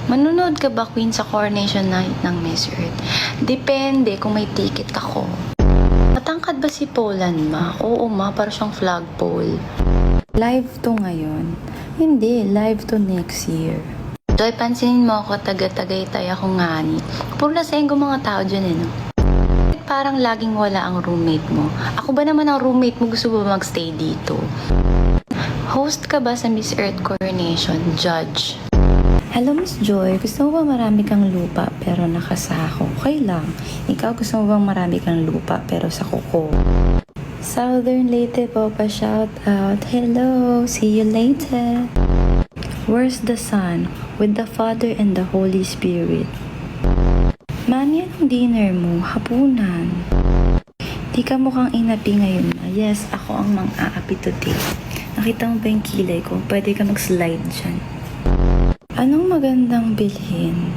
Manonood ka ba, Queen, sa coronation night ng Miss Earth? Depende kung may ticket ako. Matangkad ba si Poland, ma? Oo, ma, para siyang flagpole. Live to ngayon? Hindi, live to next year. Joy, pansinin mo ako, taga-Tagaytay ako nga ni. Puro lasenggo mga tao dyan no? Parang laging wala ang roommate mo. Ako ba naman ang roommate mo, gusto ba magstay dito? Host ka ba sa Miss Earth Coronation? Judge. Hello, Miss Joy. Gusto mo ba marami kang lupa pero nakasako? Okay lang. Ikaw gusto mo bang marami kang lupa pero sa kuko? Southern Leyte po pa shout out. Hello, see you later. Where's the Son? With the Father and the Holy Spirit. Mami, anong dinner mo? Hapunan. Di ka mukhang inapi ngayon na. Yes, ako ang mang-aapi today. Nakita mo ba yung kilay ko? Pwede ka mag-slide dyan. Anong magandang bilhin?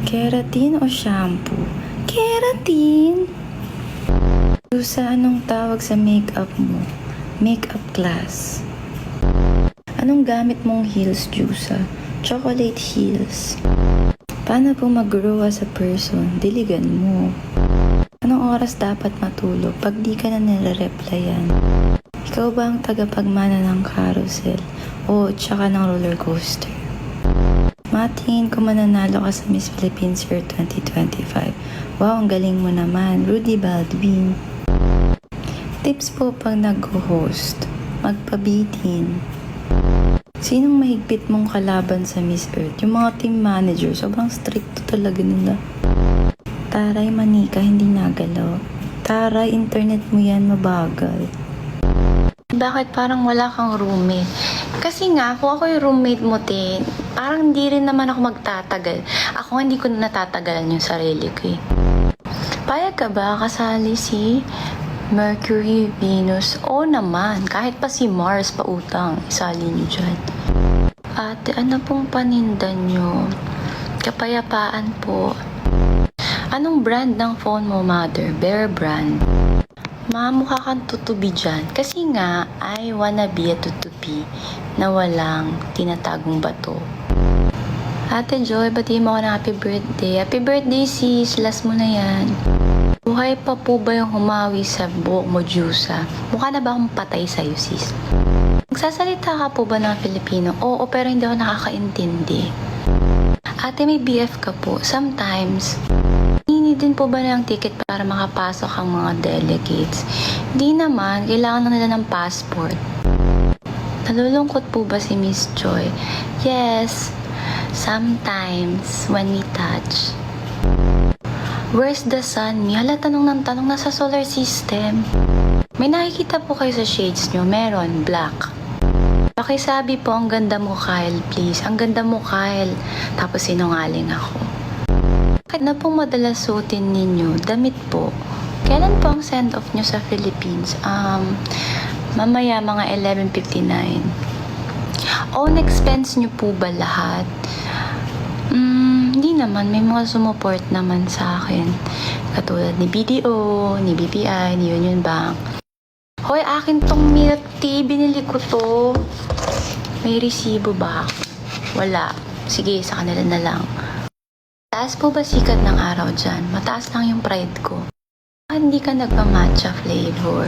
Keratin o shampoo? Keratin! Sa anong tawag sa makeup mo? Makeup class. Anong gamit mong heels, Jusa? Chocolate heels. Paano po mag-grow as a person? Diligan mo. Anong oras dapat matulog pag di ka na nire-replyan? Ikaw ba ang tagapagmana ng carousel? O tsaka ng roller coaster? Matingin ko mananalo ka sa Miss Philippines Year 2025. Wow, ang galing mo naman. Rudy Baldwin. Tips po pag nag-host. Magpabitin. Sinong mahigpit mong kalaban sa Miss Earth? Yung mga team manager, sobrang stricto talaga nila. Taray, manika, hindi nagalaw. Taray, internet mo yan, mabagal. Bakit parang wala kang roommate? Kasi nga, kung ako yung roommate mo, parang hindi rin naman ako magtatagal. Ako hindi ko na natatagalan yung sarili ko eh. Payag ka ba kasali si Mercury, Venus? Oo naman, kahit pa si Mars pa utang, isali niyo dyan. Ate, ano pong paninda nyo? Kapayapaan po. Anong brand ng phone mo, mother? Bear brand. Ma, mukha kang tutubi dyan. Kasi nga, I wanna be a tutubi na walang tinatagong bato. Ate Joy, batiin mo ako ng happy birthday. Happy birthday sis, last mo na yan. Buhay pa po ba yung humawi sa buhok mo, Jusa? Mukha na ba akong patay sa'yo, sis? Magsasalita ka po ba ng Filipino? Oo, pero hindi ako nakakaintindi. Ate, may BF ka po. Sometimes, hindi din po ba ng ticket para makapasok ang mga delegates? Hindi naman, kailangan na nila ng passport. Nalulungkot po ba si Miss Joy? Yes, sometimes when we touch. Where's the sun? Hala, tanong ng tanong, nasa solar system. May nakikita po kayo sa shades nyo? Meron, black. Pakisabi po, ang ganda mo, Kyle, please. Ang ganda mo, Kyle. Tapos sinungaling ako. Kahit na pong madalas suotin ninyo, damit po. Kailan po ang send-off nyo sa Philippines? Mamaya mga 11:59. Own expense nyo po ba lahat? Hindi naman. May mga sumuport naman sa akin. Katulad ni BDO, ni BPI, ni Union Bank. Hoy, akin tong milk tea. Binili ko to. May resibo ba? Wala. Sige, sa kanila na lang. Taas po ba sikat ng araw dyan? Mataas lang yung pride ko. Hindi ka nagpa-matcha flavor.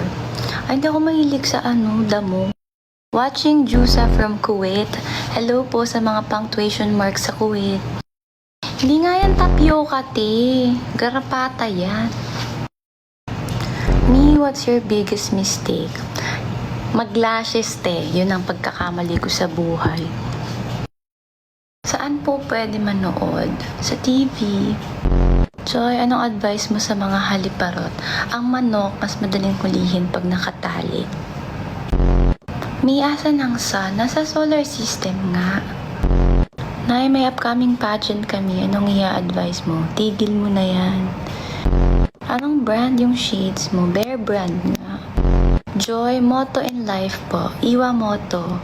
Ay, hindi ako mahilig sa damo. Watching Jusa from Kuwait. Hello po sa mga punctuation marks sa Kuwait. Hindi nga yan tapioca, Garapata yan. Me, what's your biggest mistake? Mag-lashes, Yun ang pagkakamali ko sa buhay. Saan po pwede manood? Sa TV. Joy, anong advice mo sa mga haliparot? Ang manok, mas madaling hulihin pag nakatali. May asa ng sun, nasa solar system nga. Nay, may upcoming pageant kami. Anong i-advise mo? Tigil mo na yan. Anong brand yung shades mo? Bear brand nga. Joy, motto in life po. Iwa motto.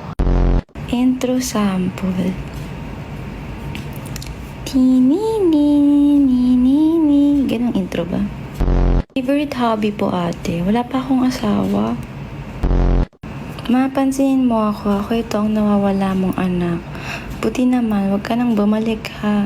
Intro sample. Tinini. Ganong intro ba? Favorite hobby po, ate. Wala pa akong asawa. Mapansinin mo ako ito ang nawawala mong anak. Buti naman, wag ka nang bumalik ha.